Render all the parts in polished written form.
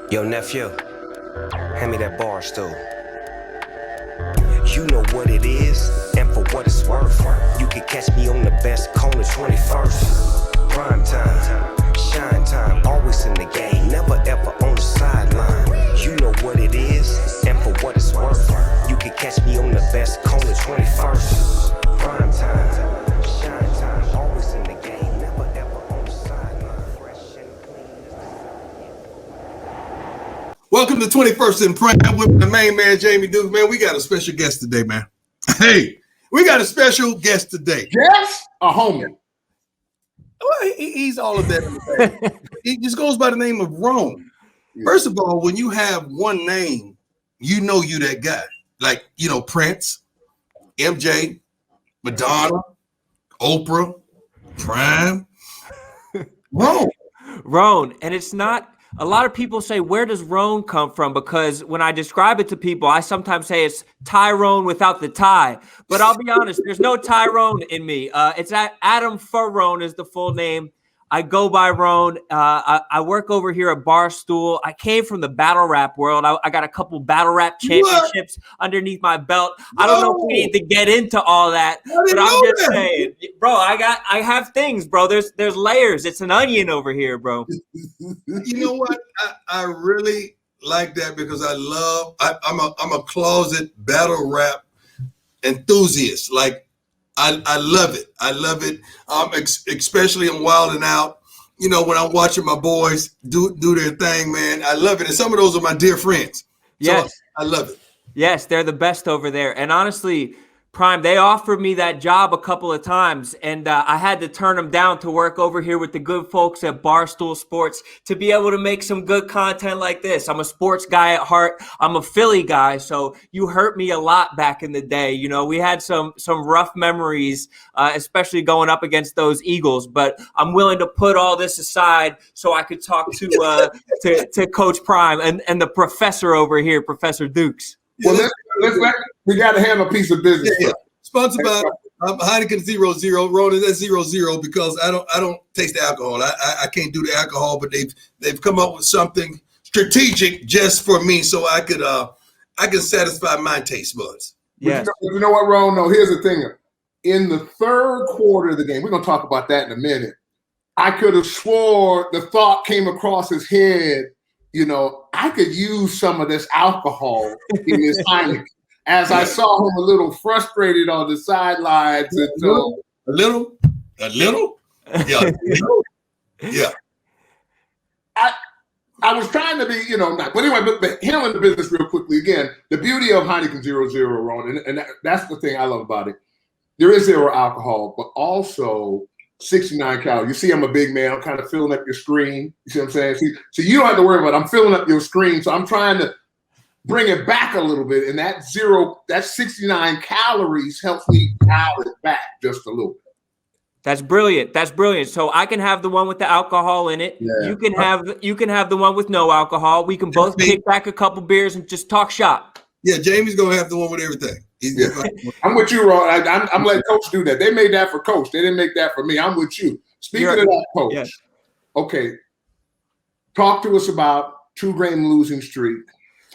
Yo, nephew, hand me that Barstool. You know what it is, and for what it's worth. You can catch me on the best corner 21st. Prime time, shine time, always in the game, never ever on the sideline. You know what it is, and for what it's worth. You can catch me on the best corner 21st. Prime time, shine time, always in the game, never ever on the sideline. Fresh and clean. Welcome to 21st in Prime with the main man, Jamie Duke. Man, we got a special guest today, man. Hey, we got a special guest today. Yes, a homie. Well, he's all of that. He just goes by the name of Rone. First of all, when you have one name, you know you that guy. Like, you know, Prince, MJ, Madonna, Oprah, Prime, Rone. Rone. And it's not, a lot of people say, where does Rone come from? Because when I describe it to people, I sometimes say it's Tyrone without the tie. But I'll be honest, there's no Tyrone in me. It's Adam Furrone is the full name. I go by Rone. I work over here at Barstool. I came from the battle rap world. I got a couple battle rap championships underneath my belt. I don't know if we need to get into all that, but I'm just saying, bro, I have things, bro. There's layers. It's an onion over here, bro. You know what? I really like that because I'm a closet battle rap enthusiast. Like, I love it. I love it. Especially in Wild 'N Out. You know, when I'm watching my boys do their thing, man, I love it. And some of those are my dear friends. Yes. So I love it. Yes, they're the best over there. And honestly, Prime, they offered me that job a couple of times, and I had to turn them down to work over here with the good folks at Barstool Sports to be able to make some good content like this. I'm a sports guy at heart. I'm a Philly guy, so you hurt me a lot back in the day. You know, we had some rough memories, especially going up against those Eagles. But I'm willing to put all this aside so I could talk to Coach Prime and the professor over here, Professor Dukes. Well, we got to have a piece of business. Yeah. Sponsored by Heineken 0.0. Rona, that's 0.0 because I don't taste the alcohol. I can't do the alcohol, but they've come up with something strategic just for me, so I could satisfy my taste buds. Yes. You know what, Ron? No, here's the thing. In the third quarter of the game, we're gonna talk about that in a minute. I could have swore the thought came across his head. You know, I could use some of this alcohol in this Heineken. As I saw him a little frustrated on the sidelines. And so, a little? Yeah. Yeah. I was trying to be, not. But anyway, but handling the business real quickly. Again, the beauty of Heineken 0.0, Ron, and that's the thing I love about it. There is zero alcohol, but also 69 calories. You see, I'm a big man. I'm kind of filling up your screen. You see what I'm saying? So you don't have to worry about it. I'm filling up your screen. So I'm trying to bring it back a little bit. And that 69 calories helps me dial it back just a little bit. That's brilliant. That's brilliant. So I can have the one with the alcohol in it. Yeah. You can have the one with no alcohol. We can both kick back a couple beers and just talk shop. Yeah, Jamie's gonna have the one with everything. I'm with you, Ron. I'm letting Coach do that. They made that for Coach. They didn't make that for me. I'm with you. Speaking of that, Coach. Yes. Okay. Talk to us about 2-game losing streak.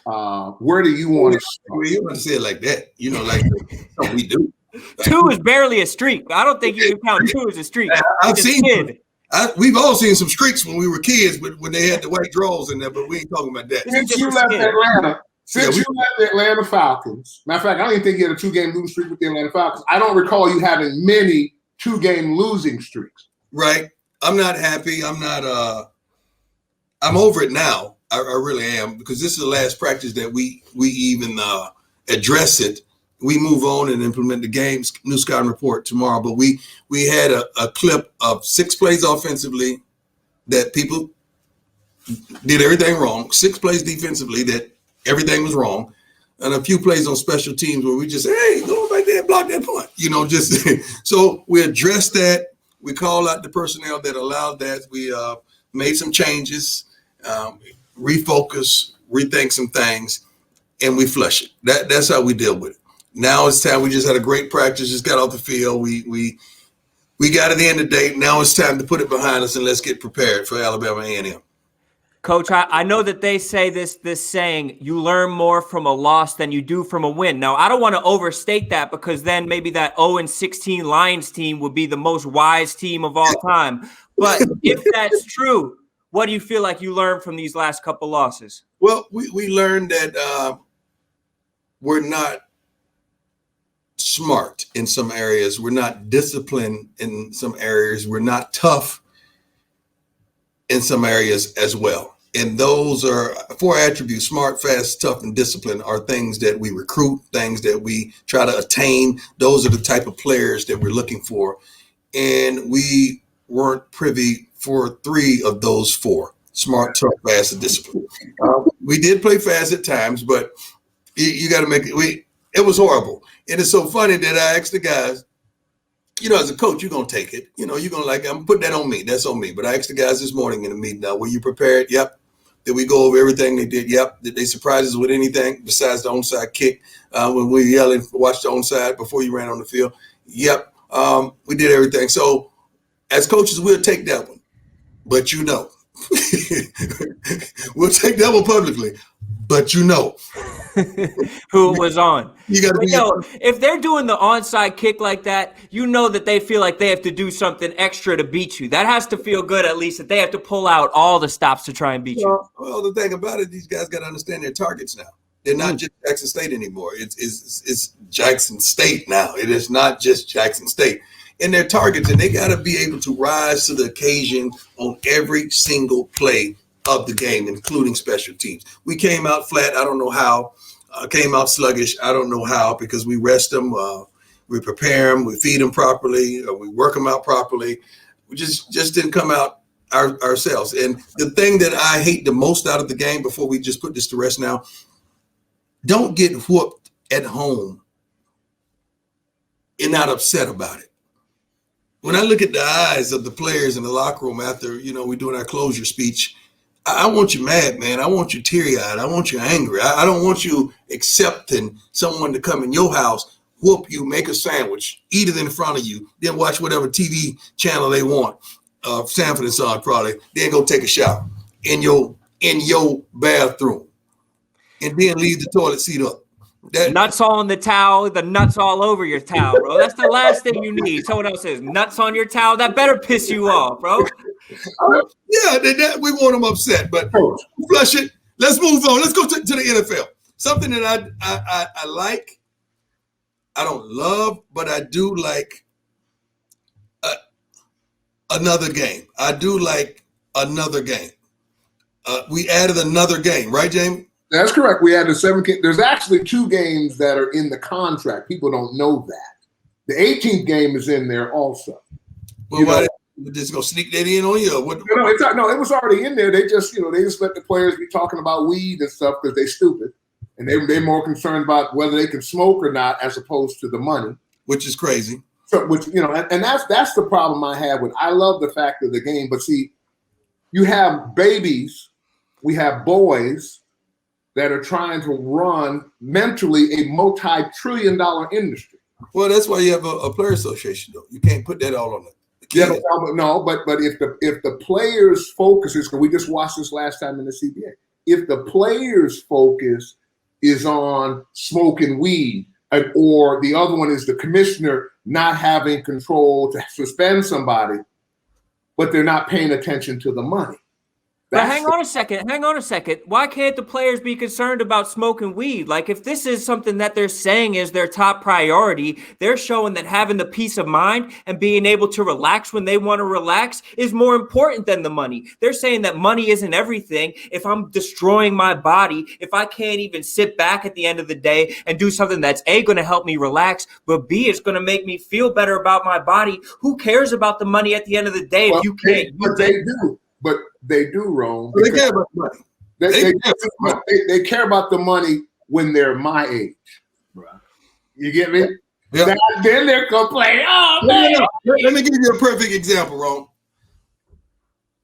Where do you want to start? Well, you want to say it like that, like something we do. Like, 2 is barely a streak. I don't think you can count 2 as a streak. We've all seen some streaks when we were kids, but when they had the white draws in there, but we ain't talking about that. Since you left the Atlanta Falcons, matter of fact, I don't even think you had a 2-game losing streak with the Atlanta Falcons. I don't recall you having many 2-game losing streaks. Right. I'm not happy. I'm over it now. I really am, because this is the last practice that we even address it. We move on and implement the game's new scouting report tomorrow. But we had a clip of 6 plays offensively that people did everything wrong, 6 plays defensively that everything was wrong, and a few plays on special teams where we just say, hey, go back there and block that punt. So we addressed that. We called out the personnel that allowed that. We made some changes, refocus, rethink some things, and we flush it. That's how we deal with it. Now it's time. We just had a great practice, just got off the field. We got at the end of the day. Now it's time to put it behind us and let's get prepared for Alabama A&M. Coach, I know that they say this saying, you learn more from a loss than you do from a win. Now, I don't want to overstate that because then maybe that 0-16 Lions team would be the most wise team of all time. But if that's true, what do you feel like you learned from these last couple losses? Well, we learned that we're not smart in some areas. We're not disciplined in some areas. We're not tough in some areas as well. And those are 4 attributes: smart, fast, tough, and disciplined are things that we recruit, things that we try to attain. Those are the type of players that we're looking for. And we weren't privy for 3 of those 4: smart, tough, fast, and disciplined. We did play fast at times, but you got to make it. It was horrible. And it's so funny that I asked the guys, as a coach, you're going to take it. You're going to I'm putting that on me. That's on me. But I asked the guys this morning in the meeting, were you prepared? Yep. Did we go over everything they did? Yep. Did they surprise us with anything besides the onside kick when we were yelling, watch the onside before you ran on the field? Yep. We did everything. So as coaches, we'll take that one. But we'll take that one publicly. But who it was on. You got to if they're doing the onside kick like that, that they feel like they have to do something extra to beat you. That has to feel good, at least, that they have to pull out all the stops to try and beat you. Well, the thing about it, these guys got to understand their targets now. They're not just Jackson State anymore. It's Jackson State now. It is not just Jackson State. And their targets, and they got to be able to rise to the occasion on every single play of the game, including special teams. We came out flat. I don't know how. Came out sluggish. I don't know how, because we rest them, we prepare them, we feed them properly, we work them out properly. We just didn't come out ourselves. And the thing that I hate the most out of the game, before we just put this to rest now, don't get whooped at home and not upset about it. When I look at the eyes of the players in the locker room after, we're doing our closure speech, I want you mad, man. I want you teary-eyed. I want you angry. I don't want you accepting someone to come in your house, whoop you, make a sandwich, eat it in front of you, then watch whatever TV channel they want, Sanford and Son probably, then go take a shower in your bathroom, and then leave the toilet seat up. Nuts on the towel, the nuts all over your towel, bro. That's the last thing you need. Someone else says nuts on your towel. That better piss you off, bro. Yeah, we want them upset, but flush it. Let's move on. Let's go to the NFL. Something that I like. I don't love, but I do like another game. I do like another game. We added another game, right, Jamie? That's correct. We added 7. There's actually 2 games that are in the contract. People don't know that. The 18th game is in there also. Well, we're just gonna sneak that in on you. It was already in there. They just let the players be talking about weed and stuff because they're stupid, and they're more concerned about whether they can smoke or not as opposed to the money, which is crazy. So, and that's the problem I have with. I love the fact of the game, but see, you have babies, we have boys that are trying to run mentally a multi-trillion-dollar industry. Well, that's why you have a player association, though. You can't put that all on the kid. Yeah, but if the players' focus is, because we just watched this last time in the CBA, if the players' focus is on smoking weed, or the other one is the commissioner not having control to suspend somebody, but they're not paying attention to the money. But hang on a second. Why can't the players be concerned about smoking weed? Like, if this is something that they're saying is their top priority, they're showing that having the peace of mind and being able to relax when they want to relax is more important than the money. They're saying that money isn't everything. If I'm destroying my body, if I can't even sit back at the end of the day and do something that's A, going to help me relax, but B, it's going to make me feel better about my body, who cares about the money at the end of the day if you can't? But they do, Rone. They care about the money. They care about the money when they're my age. Right. You get me? Yeah. Then they're complaining. Oh, man. Let me give you a perfect example, Rone.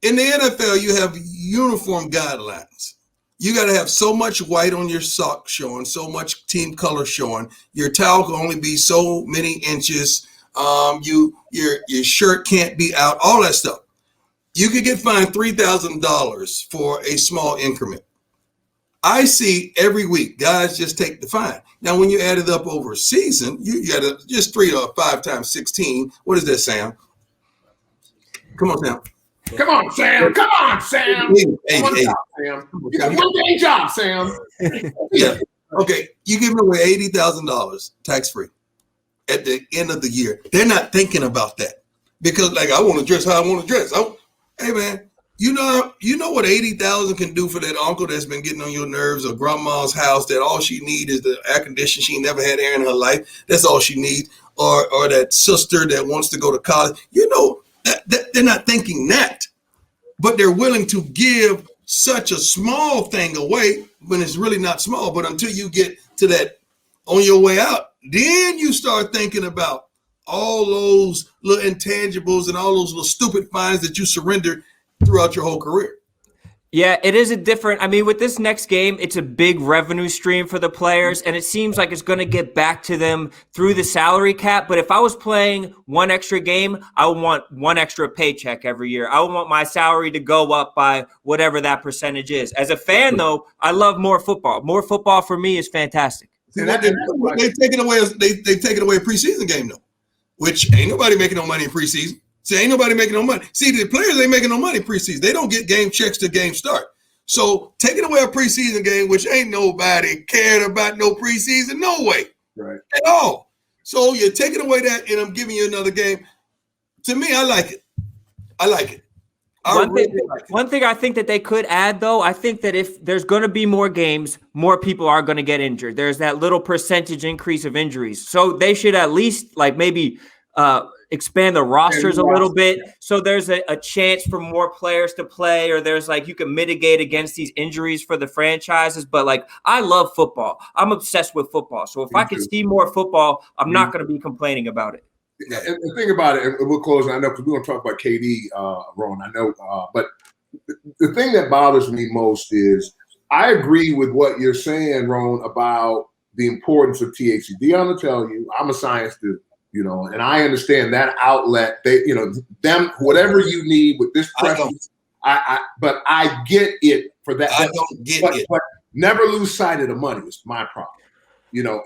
In the NFL, you have uniform guidelines. You got to have so much white on your sock showing, so much team color showing. Your towel can only be so many inches. Your shirt can't be out. All that stuff. you could get fined $3,000 for a small increment. I see every week guys just take the fine. Now, when you add it up over a season, you got just 3 or 5 times 16. What is that, Sam? Come on, Sam. Come on, Sam. Come on, Sam. 80. Sam. You got one day job, Sam. Yeah. Okay. You give away $80,000 tax free at the end of the year. They're not thinking about that because, like, I want to dress how I want to dress. Hey, man. You know what 80,000 can do for that uncle that's been getting on your nerves, or grandma's house that all she needs is the air conditioner. She never had air in her life. That's all she needs. Or that sister that wants to go to college. You know, that they're not thinking that, but they're willing to give such a small thing away when it's really not small. But until you get to that on your way out, then you start thinking about all those little intangibles and all those little stupid fines that you surrendered throughout your whole career. Yeah, it is with this next game, it's a big revenue stream for the players, and it seems like it's going to get back to them through the salary cap. But if I was playing one extra game, I would want one extra paycheck every year. I would want my salary to go up by whatever that percentage is. As a fan, though, I love more football. More football for me is fantastic. They've taken away a preseason game, though, which ain't nobody making no money in preseason. See, ain't nobody making no money. See, the players ain't making no money preseason. They don't get game checks to game start. So taking away a preseason game, which ain't nobody cared about no preseason, no way. Right. At all. So you're taking away that, and I'm giving you another game. To me, I like it. One thing I think that they could add, though, I think that if there's going to be more games, more people are going to get injured. There's that little percentage increase of injuries. So they should at least maybe expand the rosters a little bit, so there's a chance for more players to play, or there's you can mitigate against these injuries for the franchises. But I love football. I'm obsessed with football. So if I could see more football, I'm not going to be complaining about it. And think about it, and we'll close. I know because we're going to talk about KD, Rone. I know, but the thing that bothers me most is I agree with what you're saying, Rone, about the importance of THC. Dion will tell you, I'm a science student. And I understand that outlet. They, them whatever you need with this pressure. But I get it for that. I don't get it. But never lose sight of the money is my problem.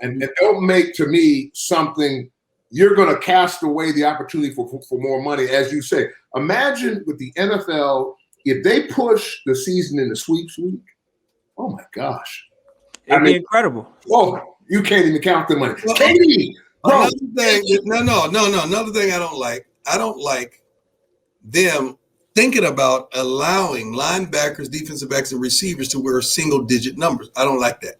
And don't make to me something you're going to cast away the opportunity for more money, as you say. Imagine with the NFL if they push the season in the sweeps week. Oh my gosh, it'd be incredible. Oh, you can't even count the money. Well, KD. Another thing, no. Another thing I don't like them thinking about allowing linebackers, defensive backs, and receivers to wear single-digit numbers. I don't like that.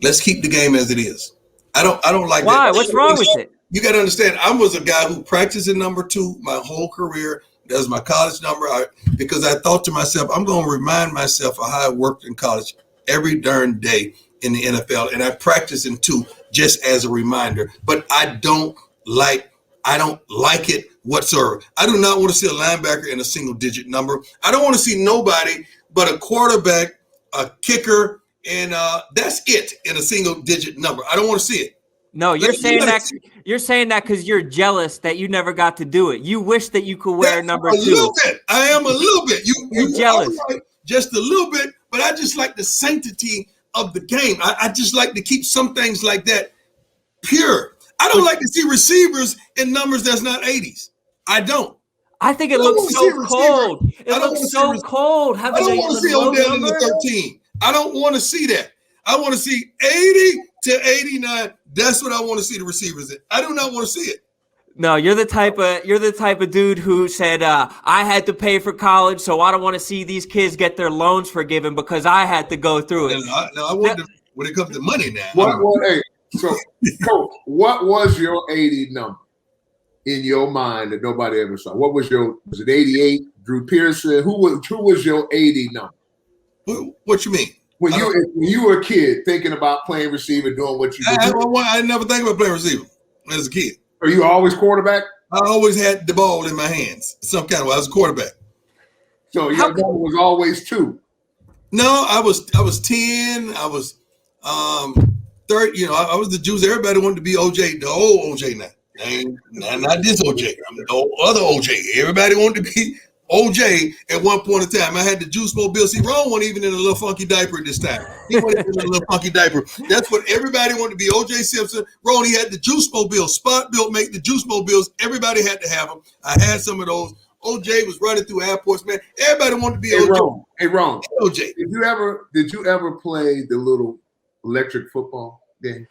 Let's keep the game as it is. I don't like that. Why? What's wrong with it? You got to understand. I was a guy who practiced in number 2 my whole career. That was my college number. Because I thought to myself, I'm going to remind myself of how I worked in college every darn day in the NFL, and I practice in 2 just as a reminder. But I don't like it whatsoever. I do not want to see a linebacker in a single-digit number. I don't want to see nobody but a quarterback, a kicker, and that's it in a single-digit number. I don't want to see it. No, you're saying that because you're jealous that you never got to do it. You wish that you could wear number 2. A little bit. I am a little bit. You're jealous. Just a little bit, but I just like the sanctity of the game. I just like to keep some things like that pure. I don't like to see receivers in numbers that's not 80s. I don't. I think it looks so cold. It looks so cold. I don't want to see Odell in the 13. I don't want to see that. I want to see 80 to 89. That's what I want to see the receivers in. I do not want to see it. No, you're the type of dude who said, I had to pay for college, so I don't want to see these kids get their loans forgiven because I had to go through it. I want to, when it comes to money now. Coach, what was your 80 number in your mind that nobody ever saw? Was it 88? Drew Pearson? Who was your 80 number? What you mean? When you were a kid thinking about playing receiver, doing what you did. I never think about playing receiver as a kid. Are you always quarterback? I always had the ball in my hands. Some kind of way. I was a quarterback. So your number was always 2. No, I was 10. I was 30. I was the Jews. Everybody wanted to be OJ, the old OJ now. Not this OJ. I'm the other OJ. Everybody wanted to be OJ at one point in time. I had the Juice Mobile. See, Rone wasn't even in a little funky diaper at this time. He wasn't even in a little funky diaper. That's what everybody wanted to be. OJ Simpson. Rone, he had the Juice Mobile. Spot Built make the Juice Mobiles. Everybody had to have them. I had some of those. OJ was running through airports, man. Everybody wanted to be OJ. Hey, Rone. OJ. Did you ever play the little electric football game?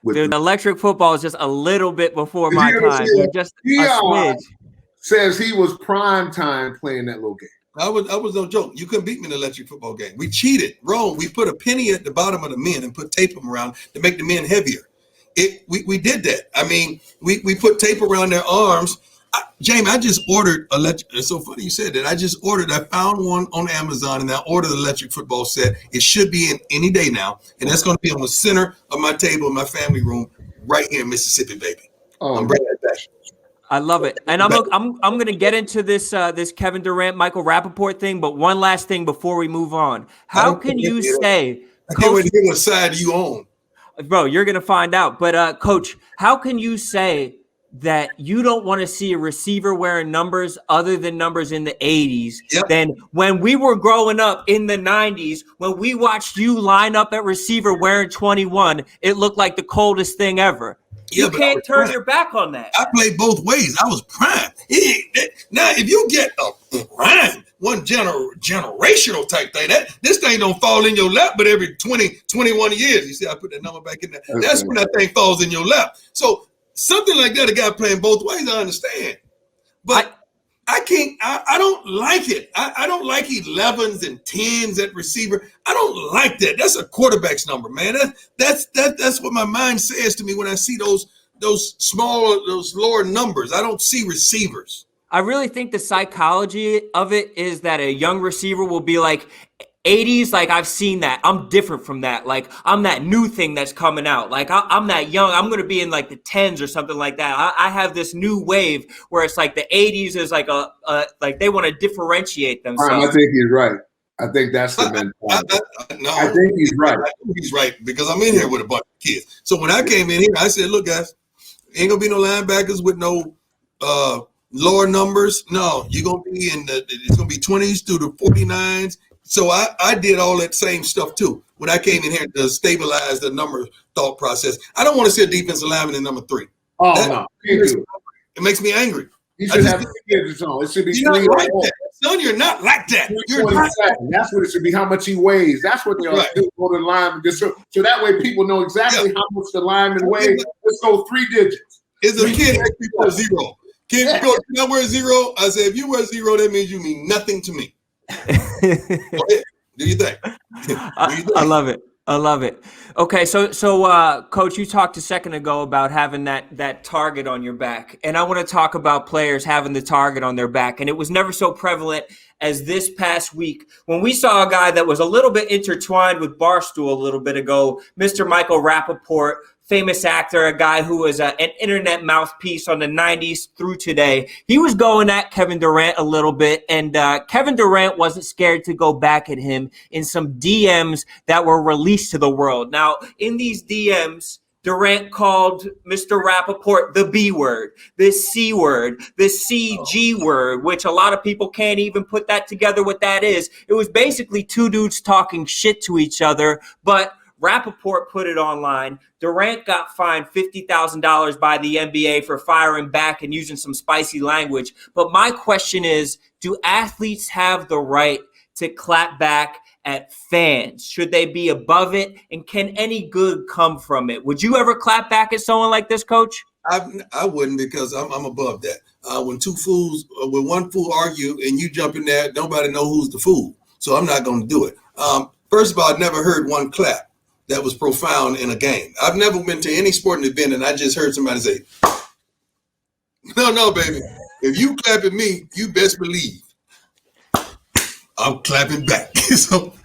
The electric football is just a little bit before my time. Just a smidge. Says he was prime time playing that little game. I was no joke. You couldn't beat me in an electric football game. We cheated. Rome, we put a penny at the bottom of the men and put tape them around to make the men heavier. We did that. I mean, we put tape around their arms. Jamie, I just ordered electric. It's so funny you said that. I found one on Amazon and I ordered the electric football set. It should be in any day now. And that's going to be on the center of my table in my family room right here in Mississippi, baby. Oh, I'm bringing it back. I love it. And I'm going to get into this Kevin Durant, Michael Rappaport thing, but one last thing before we move on. How can you say – I can't wait to hear what side you on. Bro, you're going to find out. But, Coach, how can you say that you don't want to see a receiver wearing numbers other than numbers in the 80s? Yep. Then when we were growing up in the 90s, when we watched you line up at receiver wearing 21, it looked like the coldest thing ever. You can't turn your back on that. I played both ways. I was prime. Now, if you get a prime, one generational type thing, this thing don't fall in your lap, but every 20, 21 years. You see, I put that number back in there. That's when that thing falls in your lap. So something like that, a guy playing both ways, I understand. But I can't, I don't like it. I don't like 11s and 10s at receiver. I don't like that. That's a quarterback's number, man. That's what my mind says to me when I see those lower numbers. I don't see receivers. I really think the psychology of it is that a young receiver will be like, 80s, like I've seen that. I'm different from that. Like I'm that new thing that's coming out. Like I'm that young. I'm going to be in like the 10s or something like that. I have this new wave where it's like the 80s is like like they want to differentiate themselves. I think he's right. I think that's the mentality. I think he's right. I think he's right because I'm in here with a bunch of kids. So when I came in here, I said, look, guys, ain't going to be no linebackers with no lower numbers. No, you're going to be it's going to be 20s through the 49s. So I did all that same stuff too when I came in here to stabilize the number thought process. I don't want to see a defensive lineman in number 3. Oh, no. It makes me angry. You should have digits on. It should be you're not like that. Son, you're not like that. You're not. That's what it should be, how much he weighs. That's what they are doing for the lineman. So that way people know exactly how much the lineman weighs. Let's go 3 digits. It's a kid actually for 0. Kid, go, can I wear 0? I said, if you wear 0, that means you mean nothing to me. Do you think? I love it. I love it. Okay, so Coach, you talked a second ago about having that target on your back, and I want to talk about players having the target on their back, and it was never so prevalent as this past week when we saw a guy that was a little bit intertwined with Barstool a little bit ago, Mr. Michael Rappaport, famous actor, a guy who was an internet mouthpiece on the 90s through today. He was going at Kevin Durant a little bit, and Kevin Durant wasn't scared to go back at him in some DMs that were released to the world. Now, in these DMs, Durant called Mr. Rappaport the B word, the C word, the CG word, which a lot of people can't even put that together what that is. It was basically 2 dudes talking shit to each other, but Rappaport put it online. Durant got fined $50,000 by the NBA for firing back and using some spicy language. But my question is, do athletes have the right to clap back at fans? Should they be above it? And can any good come from it? Would you ever clap back at someone like this, Coach? I wouldn't because I'm above that. When one fool argue and you jump in there, nobody know who's the fool. So I'm not going to do it. First of all, I've never heard one clap that was profound in a game. I've never been to any sporting event and I just heard somebody say, no, baby. If you clap at me, you best believe I'm clapping back. So,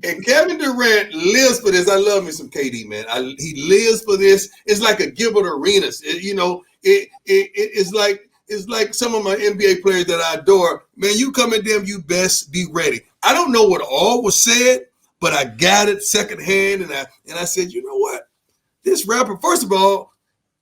and Kevin Durant lives for this. I love me some KD, man. He lives for this. It's like a Gilbert Arenas. It's like some of my NBA players that I adore. Man, you come at them, you best be ready. I don't know what all was said, but I got it secondhand, and I said, you know what? This rapper, first of all,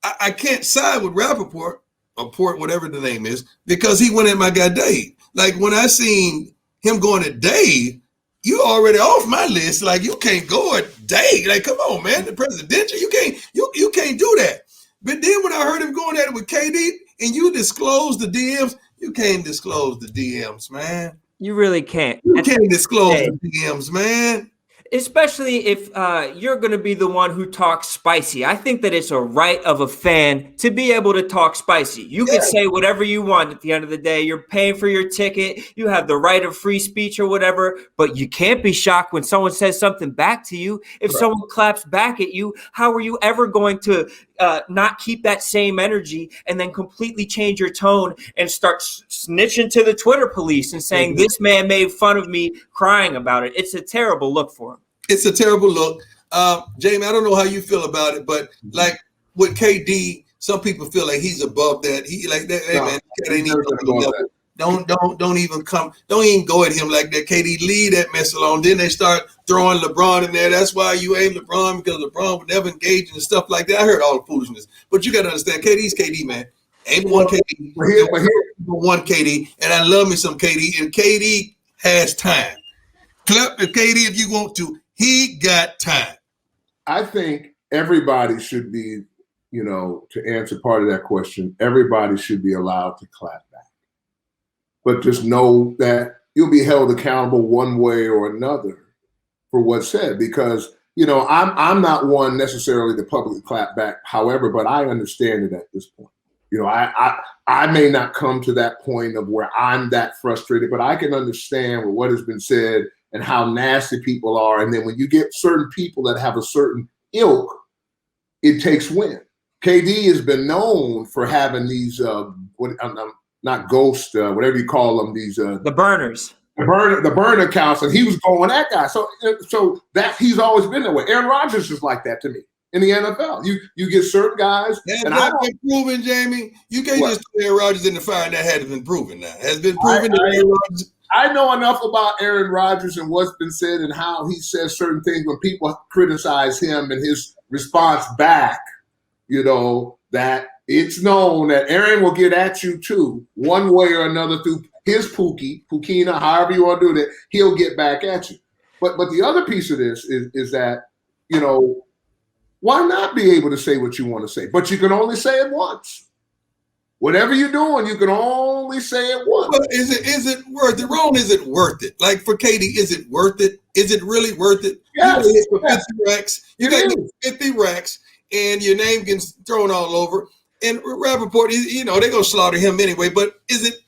I can't side with Rappaport, or Port, whatever the name is, because he went at my guy Dave. Like when I seen him going to Dave, you already off my list. Like you can't go at Dave. Like come on, man, the presidential, you can't do that. But then when I heard him going at it with KD, and you disclose the DMs, you can't disclose the DMs, man. You really can't. You can't disclose the DMs, man. Especially if you're going to be the one who talks spicy. I think that it's a right of a fan to be able to talk spicy. You can say whatever you want at the end of the day. You're paying for your ticket. You have the right of free speech or whatever, but you can't be shocked when someone says something back to you. If someone claps back at you, how are you ever going to not keep that same energy and then completely change your tone and start snitching to the Twitter police and saying this man made fun of me crying about it? It's a terrible look for him. It's a terrible look. Jamie, I don't know how you feel about it, but like with KD, some people feel like he's above that. He like that. Hey, man, that ain't even don't even go at him like that. KD, leave that mess alone. Then they start throwing LeBron in there. That's why you ain't LeBron, because LeBron would never engage in stuff like that. I heard all the foolishness, but you got to understand, KD's KD, man. Ain't one KD, one KD, and I love me some KD, and KD has time. Clap at KD if you want to. He got time. I think everybody should be, to answer part of that question, everybody should be allowed to clap back. But just know that you'll be held accountable one way or another for what's said. Because, I'm not one necessarily to publicly clap back, however, but I understand it at this point. I may not come to that point of where I'm that frustrated, but I can understand what has been said and how nasty people are. And then when you get certain people that have a certain ilk, it takes wind. KD has been known for having these, not ghost, whatever you call them, these the burners, the burner accounts, and he was going that guy. So that he's always been that way. Aaron Rodgers is like that to me in the NFL. You get certain guys. Has that been proven, Jamie? You can't just throw Aaron Rodgers in the fire, and that hasn't been proven. Now has been proven that Aaron Rodgers. I know enough about Aaron Rodgers and what's been said and how he says certain things when people criticize him and his response back, that it's known that Aaron will get at you too, one way or another through his Pukina, however you want to do that, he'll get back at you. But the other piece of this is that, why not be able to say what you want to say? But you can only say it once. Whatever you're doing, you can only say it once. But is it worth it? Rone, is it worth it? Like for KD, is it worth it? Is it really worth it? Yes. You got 50 racks. You got 50 racks, and your name gets thrown all over. And Rappaport, they're going to slaughter him anyway. But is it?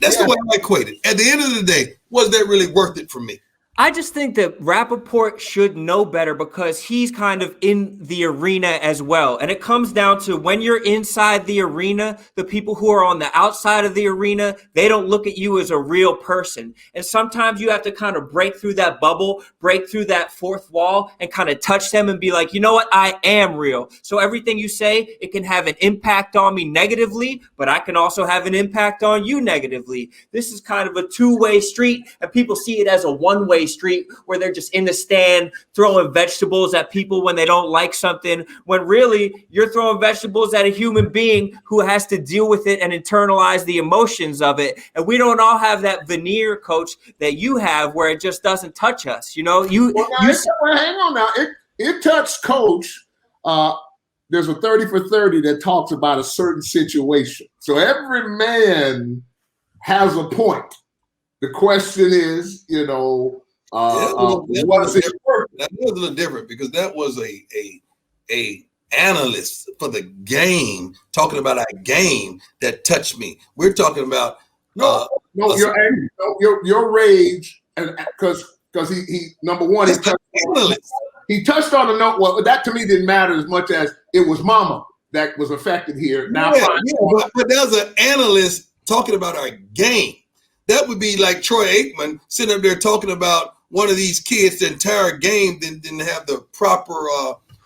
That's the way I equate it. At the end of the day, was that really worth it for me? I just think that Rappaport should know better because he's kind of in the arena as well. And it comes down to when you're inside the arena, the people who are on the outside of the arena, they don't look at you as a real person. And sometimes you have to kind of break through that bubble, break through that fourth wall and kind of touch them and be like, you know what? I am real. So everything you say, it can have an impact on me negatively, but I can also have an impact on you negatively. This is kind of a two-way street, and people see it as a one-way street where they're just in the stand throwing vegetables at people when they don't like something, when really you're throwing vegetables at a human being who has to deal with it and internalize the emotions of it. And we don't all have that veneer, Coach, that you have where it just doesn't touch us. Hang on now. It touched Coach. There's a 30 for 30 that talks about a certain situation. So every man has a point. The question is, what is it worth? That was a little different because that was a analyst for the game talking about a game that touched me. We're talking about your anger, your rage, and because he number one he touched on a note. Well, that to me didn't matter as much as it was Mama that was affected here. Now, but there's an analyst talking about our game. That would be like Troy Aikman sitting up there talking about one of these kids. The entire game didn't have the proper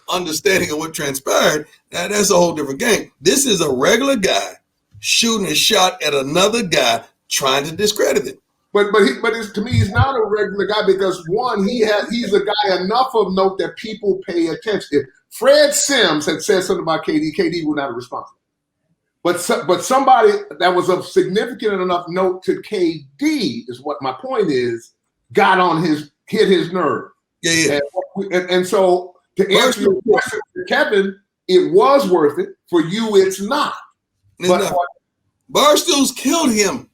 understanding of what transpired. Now, that's a whole different game. This is a regular guy shooting a shot at another guy trying to discredit it. But to me, he's not a regular guy because one, he's a guy enough of note that people pay attention. If Fred Sims had said something about KD would not have responded. But somebody that was of significant enough note to KD is what my point is. Got on hit his nerve. Yeah. And so to answer your question, Kevin, it was worth it. For you, it's not. Barstool's killed him.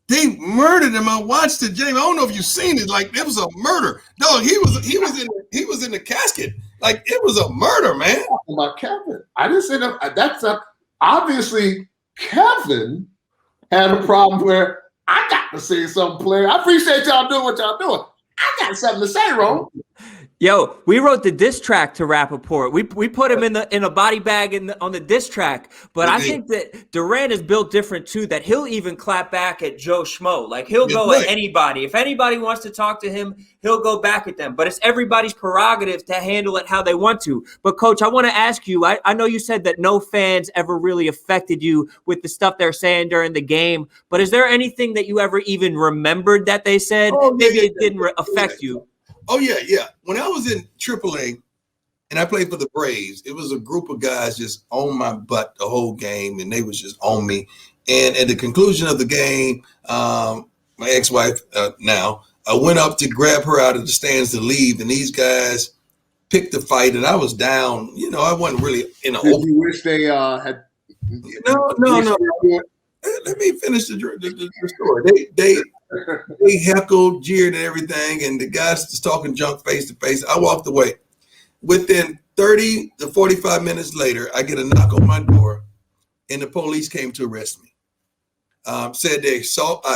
They murdered him. I watched it, Jamie. I don't know if you've seen it. Like, it was a murder. Dog, he was in the casket. Like, it was a murder, man. About Kevin, I didn't say that. That's obviously Kevin had a problem where I got to say something, player. I appreciate y'all doing what y'all doing. I got something to say, Rone. Yo, we wrote the diss track to Rappaport. We put him in a body bag on the diss track. But I think that Durant is built different too. That he'll even clap back at Joe Schmo. Like, he'll go at anybody. If anybody wants to talk to him, he'll go back at them. But it's everybody's prerogative to handle it how they want to. But Coach, I want to ask you. I know you said that no fans ever really affected you with the stuff they're saying during the game. But is there anything that you ever even remembered that they said? Maybe it didn't affect you. Oh, yeah. When I was in AAA and I played for the Braves, it was a group of guys just on my butt the whole game, and they was just on me. And at the conclusion of the game, my ex-wife now, I went up to grab her out of the stands to leave, and these guys picked the fight, and I was down. You know, I wasn't really in a. Did you wish they had? No. Let me finish the story. They heckled, jeered, and everything, and the guys just talking junk face to face. I walked away. Within 30 to 45 minutes later, I get a knock on my door, and the police came to arrest me. Said I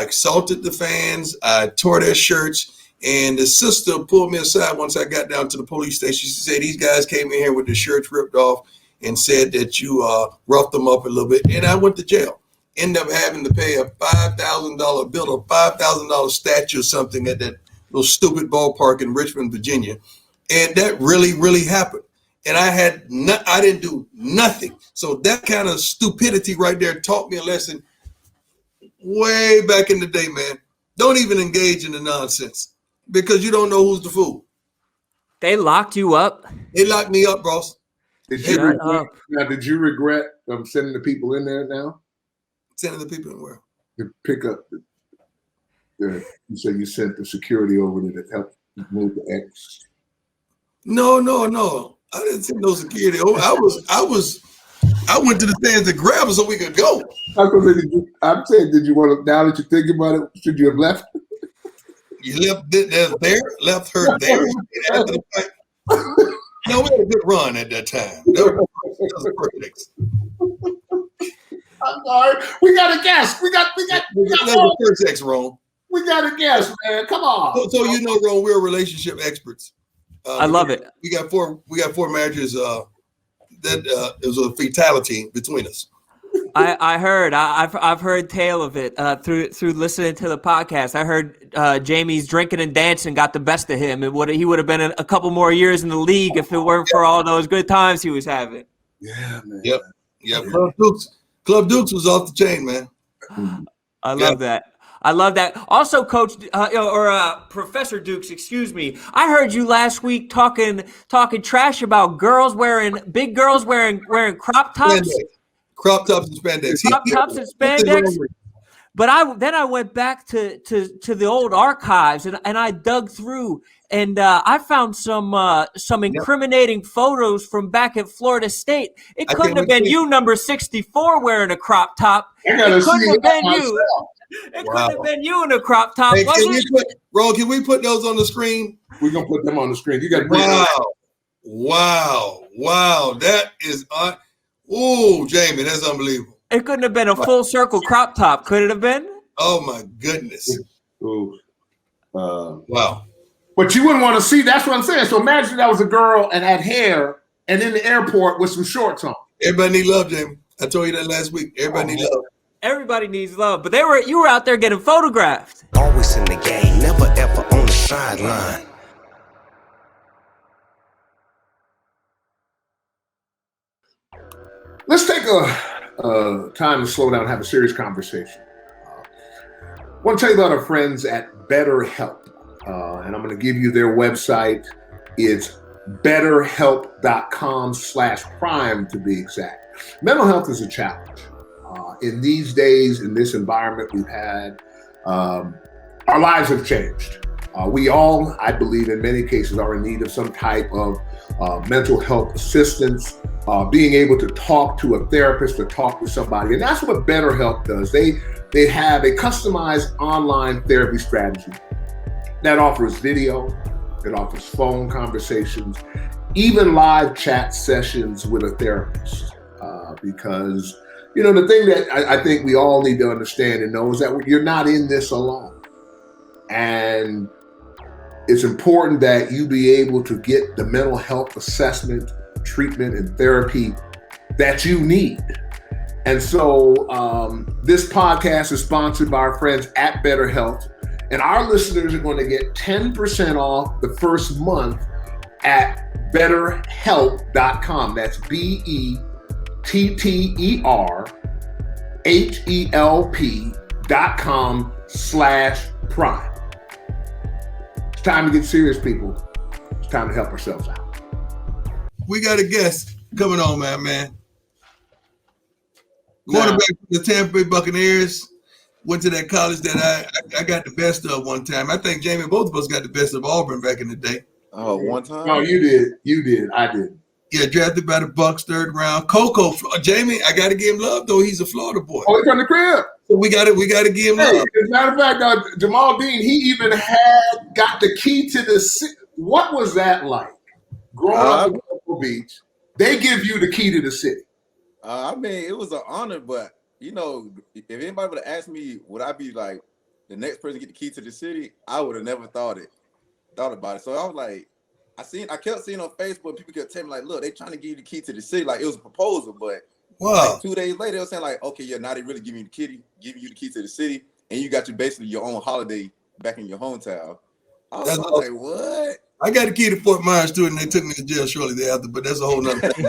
assaulted the fans, I tore their shirts, and the sister pulled me aside once I got down to the police station. She said, these guys came in here with their shirts ripped off and said that you roughed them up a little bit, and I went to jail. Ended up having to pay a $5,000 bill, a $5,000 statue or something at that little stupid ballpark in Richmond, Virginia. And that really, really happened. And I didn't do nothing. So that kind of stupidity right there taught me a lesson way back in the day, man. Don't even engage in the nonsense because you don't know who's the fool. They locked you up? They locked me up, boss. Did you regret sending the people in there now? Sending the people in where? To pick up you say you sent the security over there to help move the X. No. I didn't send no security over. I went to the stands to grab her so we could go. I'm saying, did you want to, now that you think about it, should you have left? You left her there. No, we had a good run at that time. That was perfect. I'm sorry. We got a guest. We got the first ex, Rone. We got a guest, man. Come on. So you know, Rone, we're relationship experts. I love it. We got four marriages. That it was a fatality between us. I heard. I've heard tale of it through listening to the podcast. I heard Jamie's drinking and dancing got the best of him. He would have been a couple more years in the league if it weren't for all those good times he was having. Yeah, man. Yep. Club Dukes was off the chain, man. I love that. I love that. Also, Coach Professor Dukes, excuse me. I heard you last week talking trash about big girls wearing crop tops. Spandex. Crop tops and spandex. Crop tops and spandex. But I went back to the old archives and I dug through and I found some incriminating photos from back at Florida State. It couldn't have been you, number 64, wearing a crop top. It couldn't have been you. It couldn't have been you in a crop top. Hey, Ron, can we put those on the screen? We're gonna put them on the screen. You got wow. That is Jamie, that's unbelievable. It couldn't have been a full circle crop top, could it have been? Oh my goodness. Wow. But you wouldn't want to see, that's what I'm saying. So imagine that was a girl and had hair and in the airport with some shorts on. Everybody need love, Jamie. I told you that last week. Everybody need love. Everybody needs love, but you were out there getting photographed. Always in the game, never ever on the sideline. Let's take a time to slow down and have a serious conversation. I want to tell you about our friends at BetterHelp, and I'm going to give you their website. It's betterhelp.com/crime to be exact. Mental health is a challenge. In these days, in this environment we've had, our lives have changed. We all, I believe, in many cases, are in need of some type of mental health assistance, being able to talk to a therapist, to talk to somebody. And that's what BetterHelp does. They have a customized online therapy strategy that offers video, it offers phone conversations, even live chat sessions with a therapist. Because, you know, the thing that I think we all need to understand and know is that you're not in this alone. And it's important that you be able to get the mental health assessment, treatment, and therapy that you need. And so this podcast is sponsored by our friends at BetterHelp. And our listeners are going to get 10% off the first month at betterhelp.com. That's BetterHelp.com/prime. It's time to get serious, people. It's time to help ourselves out. We got a guest coming on, man. Cornerback for the Tampa Bay Buccaneers. Went to that college that I got the best of one time. I think Jamie, both of us got the best of Auburn back in the day. Oh, one time? No, you did. You did. I didn't. Yeah, drafted by the Bucs, 3rd round. Coco, Jamie, I got to give him love though. He's a Florida boy. Oh, he's from the crib. So we got to give him love. As a matter of fact, Jamel Dean, he even got the key to the city. What was that like? Growing up in Cocoa Beach, they give you the key to the city. I mean, it was an honor, but you know, if anybody would have asked me, would I be like the next person to get the key to the city? I would have never thought about it. So I was like, I kept seeing on Facebook, people kept telling me like, look, they trying to give you the key to the city. Like it was a proposal, but like 2 days later, they were saying like, okay, yeah, now they really giving you the key to the city, and you got basically your own holiday back in your hometown. I was like, what? I got a key to Fort Myers too, and they took me to jail shortly thereafter. But that's a whole nother thing.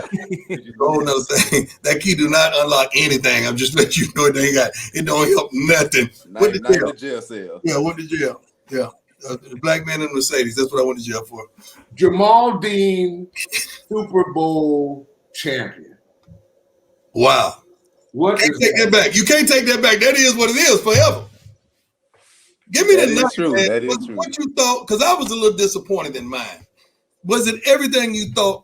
That key do not unlock anything. I'm just letting you know it don't help nothing. What the jail cell? Yeah, went to jail. Yeah, the black man in Mercedes. That's what I went to jail for. Jamel Dean, Super Bowl champion. Wow. What? Can't take that back. You can't take that back. That is what it is forever. Give me that is true. That is true. What you thought? Because I was a little disappointed in mine. Was it everything you thought?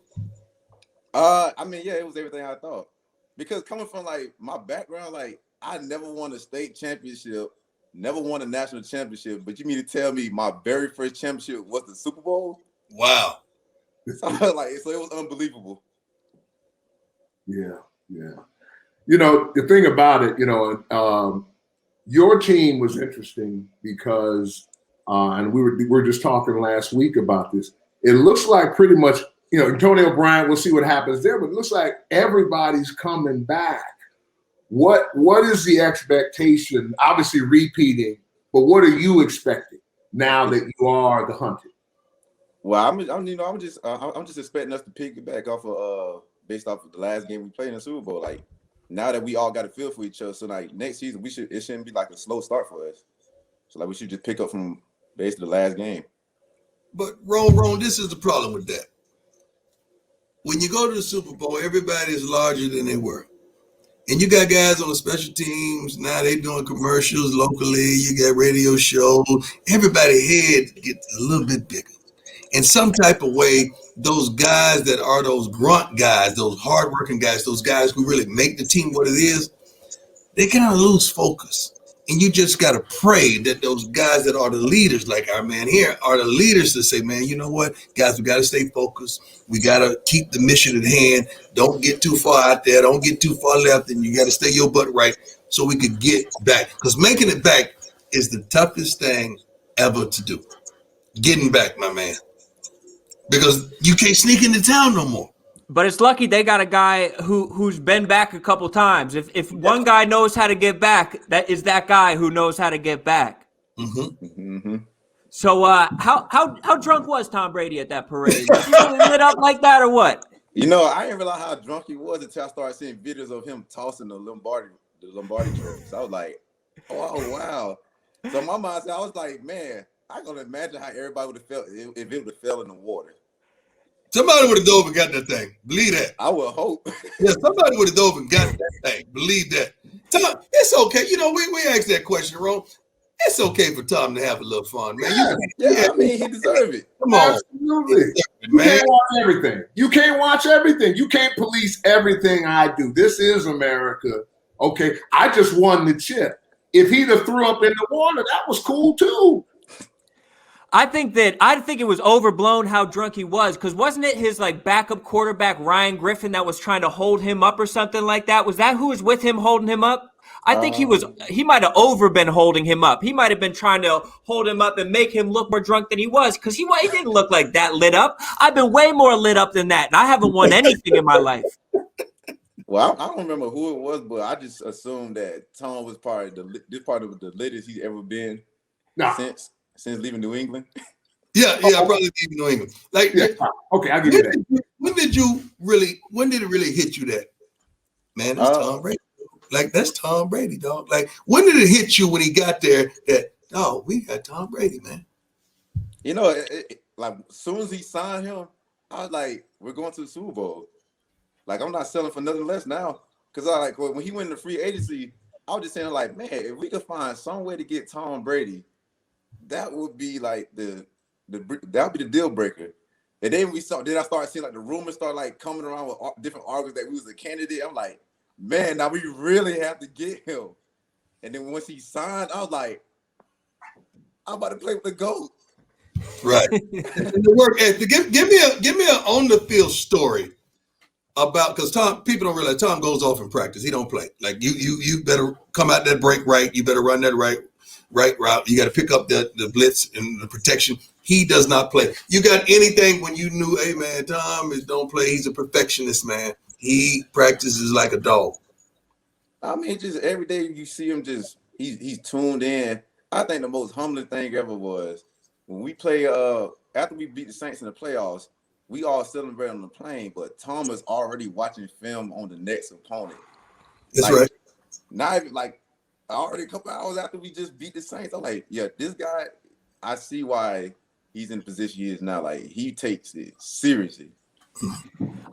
I mean, yeah, it was everything I thought. Because coming from like my background, like I never won a state championship, never won a national championship. But you mean to tell me my very first championship was the Super Bowl? Wow. So it was unbelievable. Yeah. You know, the thing about it, you know, your team was interesting because, and we were just talking last week about this. It looks like pretty much, you know, Antonio Bryant, we'll see what happens there, but it looks like everybody's coming back. What is the expectation? Obviously repeating, but what are you expecting now that you are the hunted? Well, I'm just expecting us to piggyback off of based off of the last game we played in the Super Bowl. Like now that we all got a feel for each other, so like next season it shouldn't be like a slow start for us. So like we should just pick up from basically the last game. But Rone, this is the problem with that. When you go to the Super Bowl, everybody is larger than they were. And you got guys on the special teams, now they doing commercials locally, you got radio shows, everybody's head gets a little bit bigger. In some type of way, those guys that are those grunt guys, those hardworking guys, those guys who really make the team what it is, they kind of lose focus. And you just got to pray that those guys that are the leaders, like our man here, are the leaders to say, man, you know what, guys, we got to stay focused. We got to keep the mission at hand. Don't get too far out there. Don't get too far left. And you got to stay your butt right so we could get back. Because making it back is the toughest thing ever to do. Getting back, my man. Because you can't sneak into town no more. But it's lucky they got a guy who's been back a couple times. If one guy knows how to get back, that is that guy who knows how to get back. Mm-hmm. Mm-hmm. So how drunk was Tom Brady at that parade? Was he really lit up like that or what? You know, I didn't realize how drunk he was until I started seeing videos of him tossing the Lombardi trophy. So I was like, oh wow. So in my mind, I was like, man, I can imagine how everybody would have felt if it would have fell in the water. Somebody would have dove and got that thing. Believe that. I would hope. Yeah, somebody would have dove and got that thing. Believe that. Tom, it's okay. You know, we asked that question, Rone. It's okay for Tom to have a little fun, man. Yeah, I mean, he deserved it. Come on. Absolutely. You Man. can't watch everything. You can't watch everything. You can't police everything I do. This is America. Okay. I just won the chip. If he'd have threw up in the water, that was cool too. I think it was overblown how drunk he was, because wasn't it his like backup quarterback Ryan Griffin that was trying to hold him up or something like that? Was that who was with him holding him up? I think he might have been holding him up. He might have been trying to hold him up and make him look more drunk than he was, because he didn't look like that lit up. I've been way more lit up than that, and I haven't won anything in my life. Well, I don't remember who it was, but I just assumed that Tom was part of the littest he's ever been since leaving New England. Yeah, probably leaving New England. Like, yeah. Okay, I'll give you that. When did it really hit you that, man, that's Tom Brady? Like, that's Tom Brady, dog. Like, when did it hit you when he got there that, oh, we got Tom Brady, man? You know, like, as soon as he signed him, I was like, we're going to the Super Bowl. Like, I'm not selling for nothing less now. Because when he went into free agency, I was just saying, like, man, if we could find some way to get Tom Brady, that would be like that would be the deal breaker. And then I started seeing like the rumors start like coming around with different arguments that we was a candidate. I'm like, man, now we really have to get him. And then once he signed, I was like, I'm about to play with the GOAT. Right. Give me an on the field story about, because people don't realize Tom goes off in practice. He don't play. Like you better come out that break right. You better run that right route. You got to pick up the blitz and the protection. He does not play. You got anything when you knew, hey man, Tom don't play. He's a perfectionist, man. He practices like a dog. I mean, just every day you see him, he's tuned in. I think the most humbling thing ever was when we play after we beat the Saints in the playoffs. We all celebrate on the plane, but Tom is already watching film on the next opponent. That's right. Not even like already a couple hours after we just beat the Saints. I'm like, yeah, this guy, I see why he's in the position he is now. Like, he takes it seriously.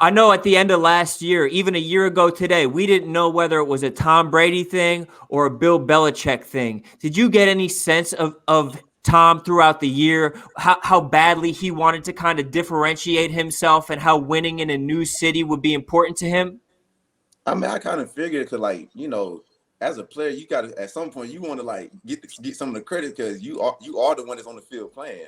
I know at the end of last year, even a year ago today, we didn't know whether it was a Tom Brady thing or a Bill Belichick thing. Did you get any sense of Tom throughout the year, how badly he wanted to kind of differentiate himself and how winning in a new city would be important to him? I mean, I kind of figured, because, like, you know, as a player, you got to, at some point, you want to, like, get some of the credit because you are the one that's on the field playing.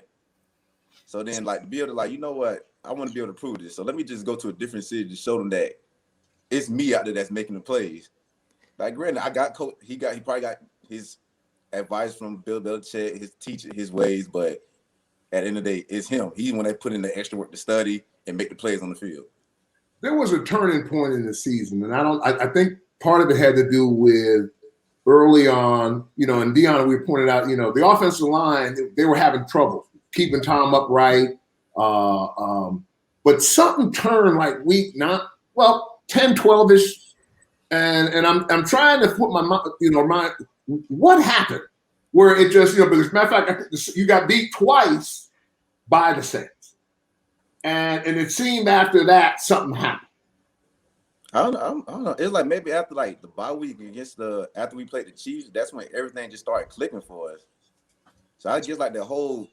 So then, like, to be able to, like, you know what, I want to be able to prove this. So let me just go to a different city to show them that it's me out there that's making the plays. Like, granted, I got coach. He probably got his advice from Bill Belichick, his teacher, his ways, but at the end of the day, it's him. He's when they put in the extra work to study and make the plays on the field. There was a turning point in the season, and I think part of it had to do with early on, you know, and Deion, we pointed out, you know, the offensive line, they were having trouble keeping Tom upright. But something turned like week 10, 12-ish. And I'm trying to put my mind, what happened? Where it just, but as a matter of fact, I think you got beat twice by the Saints. And it seemed after that something happened. I don't know. It's like maybe after like the bye week after we played the Chiefs, that's when everything just started clicking for us. So I guess like that whole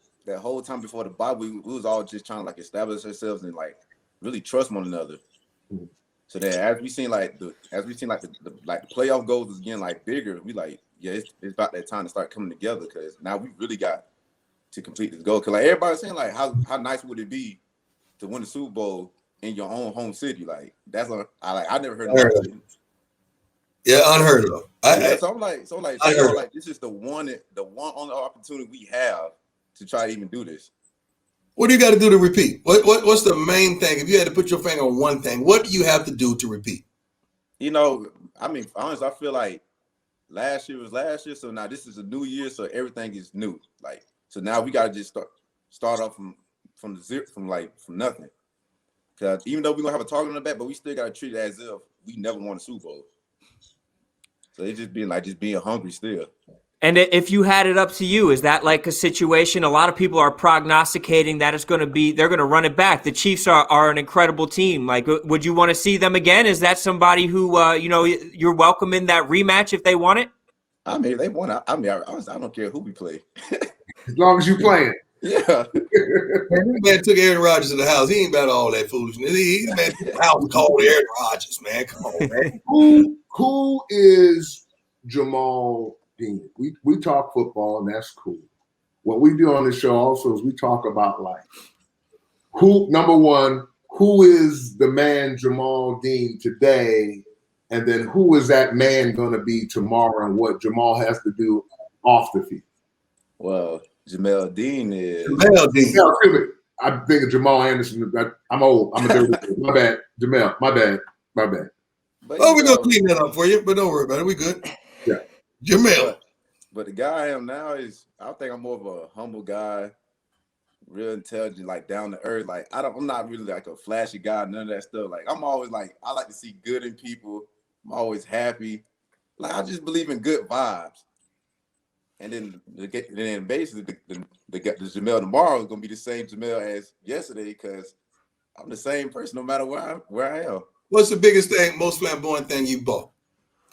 time before the bye week, we was all just trying to like establish ourselves and like really trust one another. Mm-hmm. So then as we seen like the playoff goals was getting like bigger, we like, yeah, it's about that time to start coming together because now we really got to complete this goal. Because like everybody's saying like how nice would it be to win the Super Bowl in your own home city? Like that's I never heard of that. Yeah, unheard of. So I'm like, this is the one only opportunity we have to try to even do this. What do you got to do to repeat? What's the main thing? If you had to put your finger on one thing, what do you have to do to repeat? You know, I mean, honestly, I feel like last year was last year, so now this is a new year, so everything is new. Like, so now we got to just start off from nothing. Because even though we're gonna have a target on the back, but we still got to treat it as if we never won a Super Bowl. So it's just being hungry still. And if you had it up to you, is that like a situation? A lot of people are prognosticating that they're going to run it back. The Chiefs are an incredible team. Like, would you want to see them again? Is that somebody who, you're welcome in that rematch if they want it? I mean, they want to. I mean, I don't care who we play. As long as you playing. Yeah. Man, this man took Aaron Rodgers to the house. He ain't about all that foolishness. He man took the house called Aaron Rodgers, man. Come on, man. Who is Jamel Dean? We talk football, and that's cool. What we do on the show also is we talk about life. Number one, who is the man Jamel Dean today? And then who is that man going to be tomorrow, and what Jamal has to do off the field? Well, Jamel Dean is. Jamel Dean. No, excuse me. I'm thinking Jamal Anderson. I'm old. I'm a dirty. My bad. Jamel. My bad. But, Oh, we're going to clean that up for you, but don't worry about it. We good. Yeah. Jamel. But the guy I am now is, I think I'm more of a humble guy, real intelligent, like down to earth. Like, I'm not really like a flashy guy, none of that stuff. Like, I'm always like, I like to see good in people. I'm always happy. Like, I just believe in good vibes. And then basically the Jamel tomorrow is gonna be the same Jamel as yesterday, because I'm the same person no matter where I am. What's the biggest thing, most flamboyant thing you bought?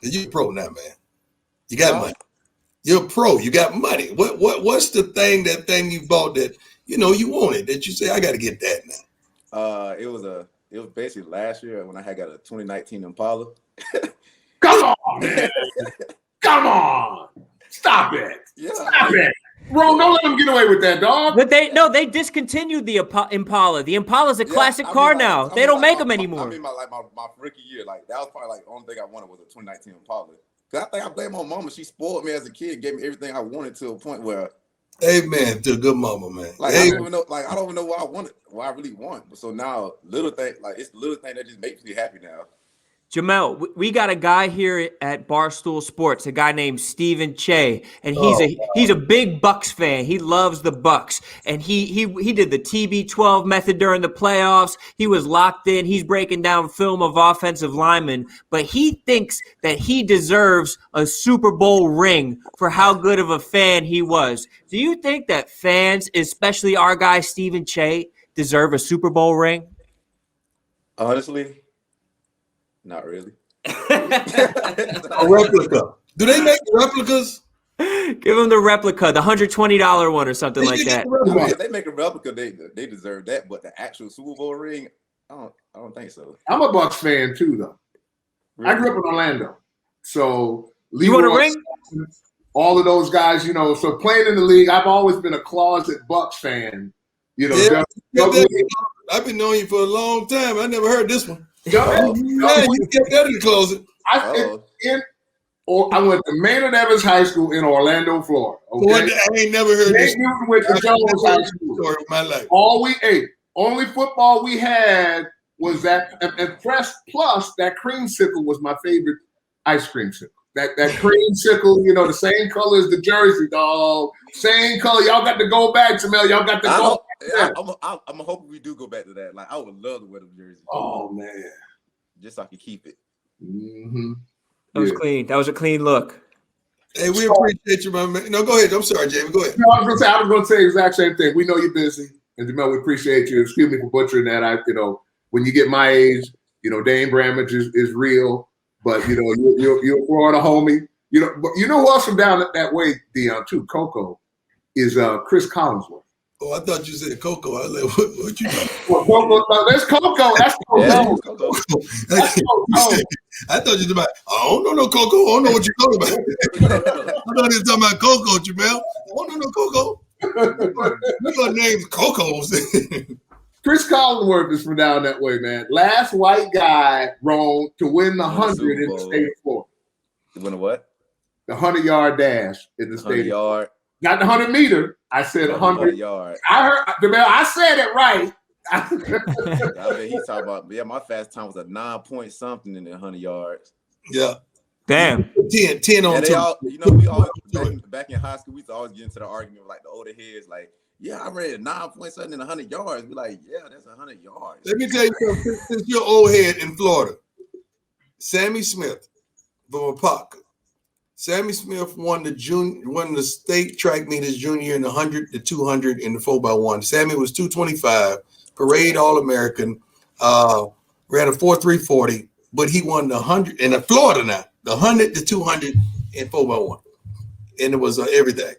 You're a pro now, man. You got money. You're a pro. You got money. What's the thing you bought that you wanted, that you say, I got to get that now? It was basically last year when I had got a 2019 Impala. Come on, man. Come on. Stop it. Yeah. Stop it. Rone, don't let them get away with that, dog. But they discontinued the Impala. The Impala's a classic car now. They don't make them anymore. I mean, my rookie year, like that was probably like the only thing I wanted was a 2019 Impala. Cause I think I blame my mama. She spoiled me as a kid, gave me everything I wanted to a point where. Amen to a good mama, man. Like I don't even know what I wanted, what I really want. So now it's the little thing that just makes me happy now. Jamel, we got a guy here at Barstool Sports, a guy named Stephen Che, and he's a big Bucs fan. He loves the Bucs, and he did the TB12 method during the playoffs. He was locked in. He's breaking down film of offensive linemen, but he thinks that he deserves a Super Bowl ring for how good of a fan he was. Do you think that fans, especially our guy Stephen Che, deserve a Super Bowl ring? Honestly. Not really. A replica. Do they make replicas? Give them the replica, the $120 one or something like that. I mean, if they make a replica, they deserve that. But the actual Super Bowl ring, I don't think so. I'm a Bucs fan too, though. Really? I grew up in Orlando, so you want a ring? All of those guys, So playing in the league, I've always been a closet Bucs fan. Yeah, I've been knowing you for a long time. I never heard this one. You kept that in the closet. I went to Maynard Evans High School in Orlando, Florida. Okay? I ain't never heard this. Went to Jones High School. Story of my life. All we ate, only football we had was that, and plus that creamsicle was my favorite ice cream sickle. That creamsicle, the same color as the jersey, dog. Same color. Y'all got to go back, Jamel. Y'all got to go. I'm hoping we do go back to that. Like, I would love to wear the jersey. Oh man, just so I can keep it. Mm-hmm. That was clean. That was a clean look. Hey, we appreciate you, my man. No, go ahead. I'm sorry, Jamie. Go ahead. No, I was going to say the exact same thing. We know you're busy, and Jamel, we appreciate you. Excuse me for butchering that. When you get my age, Dane Bramage is real, but you're a Florida homie. But you know who else from down that way, Dion, too? Coco is Chris Collinsworth. Oh, I thought you said Coco. I was like, what you talking about? Coco, that's Coco. That's Coco. Yeah, Coco. That's Coco. I thought you were about, I don't know no Coco. I don't know what you're talking about. I thought you were talking about Coco, Jamel. I don't know no Coco. Your name's Coco. Chris Collinsworth is from down that way, man. Last white guy, Rone, to win the 100 in the state of Florida. To win a what? The 100-yard dash in the state of Florida. Not the 100-meter. I said 100 yards. I heard, Jamel, I said it right. I mean, he's talking about, my fast time was a 9 something in the 100 yards. Yeah. Damn. 10 on 2. We always, back in high school, we used to always get into the argument with, like, the older heads, like, yeah, I read 9 something in 100 yards. We're like, yeah, that's 100 yards. Let me tell you something. Since you're old head in Florida, Sammy Smith from Apopka Sammy Smith won the state track meet his junior year in the 100, the 200, and the 4x1. Sammy was 225, parade All-American, ran a 4.340, but he won the 100 in Florida now, the 100, the 200, and 4x1. And it was everything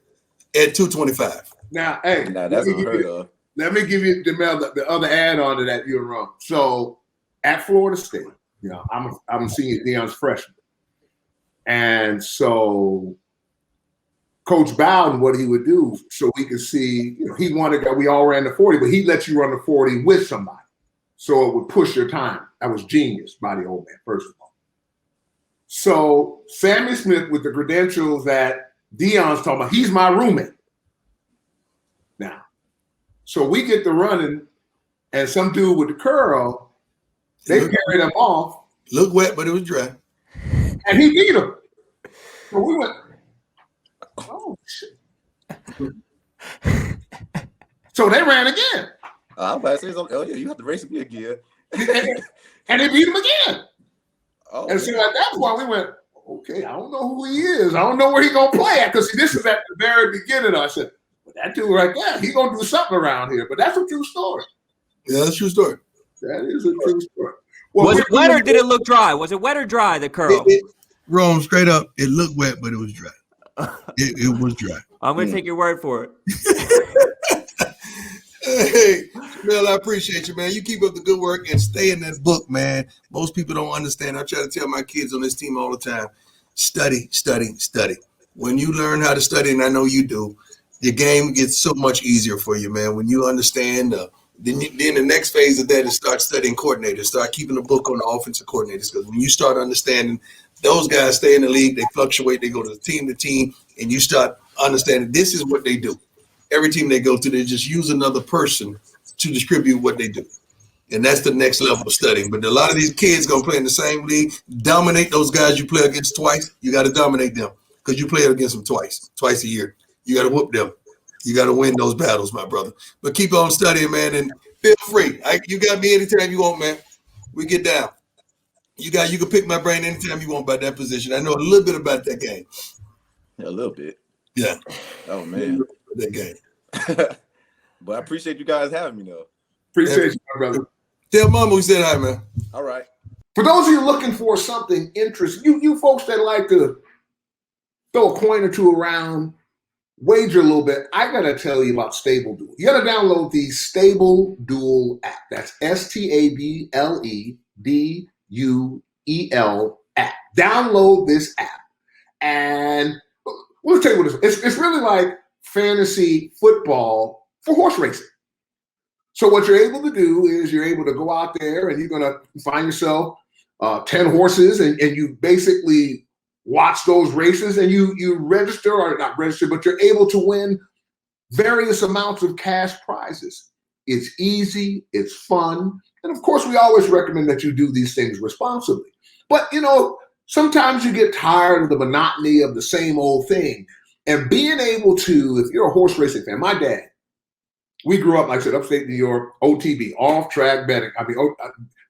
at 225. Now, hey, that's unheard of. Let me give you, Jamel, the other add-on to that. You're wrong. So at Florida State, I'm a senior, Deion's freshman. And so Coach Bowden, what he would do, so we could see, he wanted that we all ran the 40, but he'd let you run the 40 with somebody. So it would push your time. That was genius by the old man, first of all. So Sammy Smith with the credentials that Deion's talking about, he's my roommate. Now, so we get to running, and some dude with the curl, they carried him off. Looked wet, but it was dry. And he beat him. So we went, oh, shit. So they ran again. I was about to say something. Oh, yeah, you have to race me again. And they beat him again. Oh, and so at that point, we went, okay, I don't know who he is. I don't know where he's going to play at, because this is at the very beginning. I said, but that dude right there, he's going to do something around here. But that's a true story. Yeah, that's a true story. That is a true story. Well, was it wet or did it look dry? Was it wet or dry, the curl? Rome, straight up, it looked wet, but it was dry. It was dry. I'm going to take your word for it. Hey, Jamel, I appreciate you, man. You keep up the good work and stay in that book, man. Most people don't understand. I try to tell my kids on this team all the time, study, study, study. When you learn how to study, and I know you do, your game gets so much easier for you, man. When you understand, then the next phase of that is start studying coordinators, start keeping a book on the offensive coordinators, because when you start understanding those guys stay in the league, they fluctuate, they go to team, and you start understanding this is what they do. Every team they go to, they just use another person to distribute what they do. And that's the next level of studying. But a lot of these kids going to play in the same league, dominate those guys you play against twice. You got to dominate them because you play against them twice a year. You got to whoop them. You got to win those battles, my brother. But keep on studying, man, and feel free. You got me anytime you want, man. We get down. You can pick my brain anytime you want about that position. I know a little bit about that game. A little bit. Yeah. Oh, man. That game. But I appreciate you guys having me, though. Appreciate you, my brother. Tell Mama we said hi, man. All right. For those of you looking for something interesting, you folks that like to throw a coin or two around, wager a little bit, I got to tell you about Stable Duel. You got to download the Stable Duel app. That's StableDuel app. Download this app. And we'll tell you what it is. It's really like fantasy football for horse racing. So what you're able to do is you're able to go out there and you're going to find yourself 10 horses and you basically watch those races and you register, or not register, but you're able to win various amounts of cash prizes. It's easy, it's fun. And of course, we always recommend that you do these things responsibly. But, sometimes you get tired of the monotony of the same old thing. And being able to, if you're a horse racing fan, my dad, we grew up, like I said, upstate New York, OTB, off-track betting. I mean,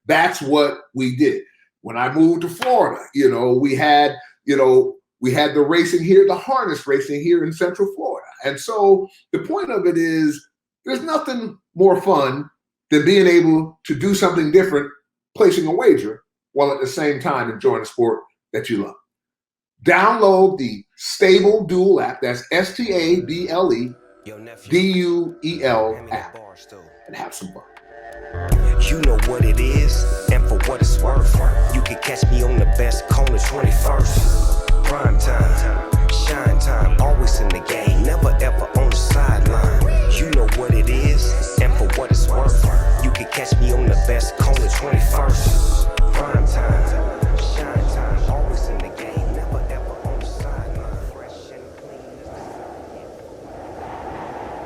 that's what we did. When I moved to Florida, we had the racing here, the harness racing here in Central Florida. And so the point of it is there's nothing more fun than being able to do something different, placing a wager, while at the same time enjoying a sport that you love. Download the Stable Duel app. That's StableDuel app, and have some fun. You know what it is, and for what it's worth, you can catch me on the best corner 21st. Prime time, shine time, always in the game, never ever on the sideline. You know what it is, and for what it's worth, you can catch me on the best corner 21st.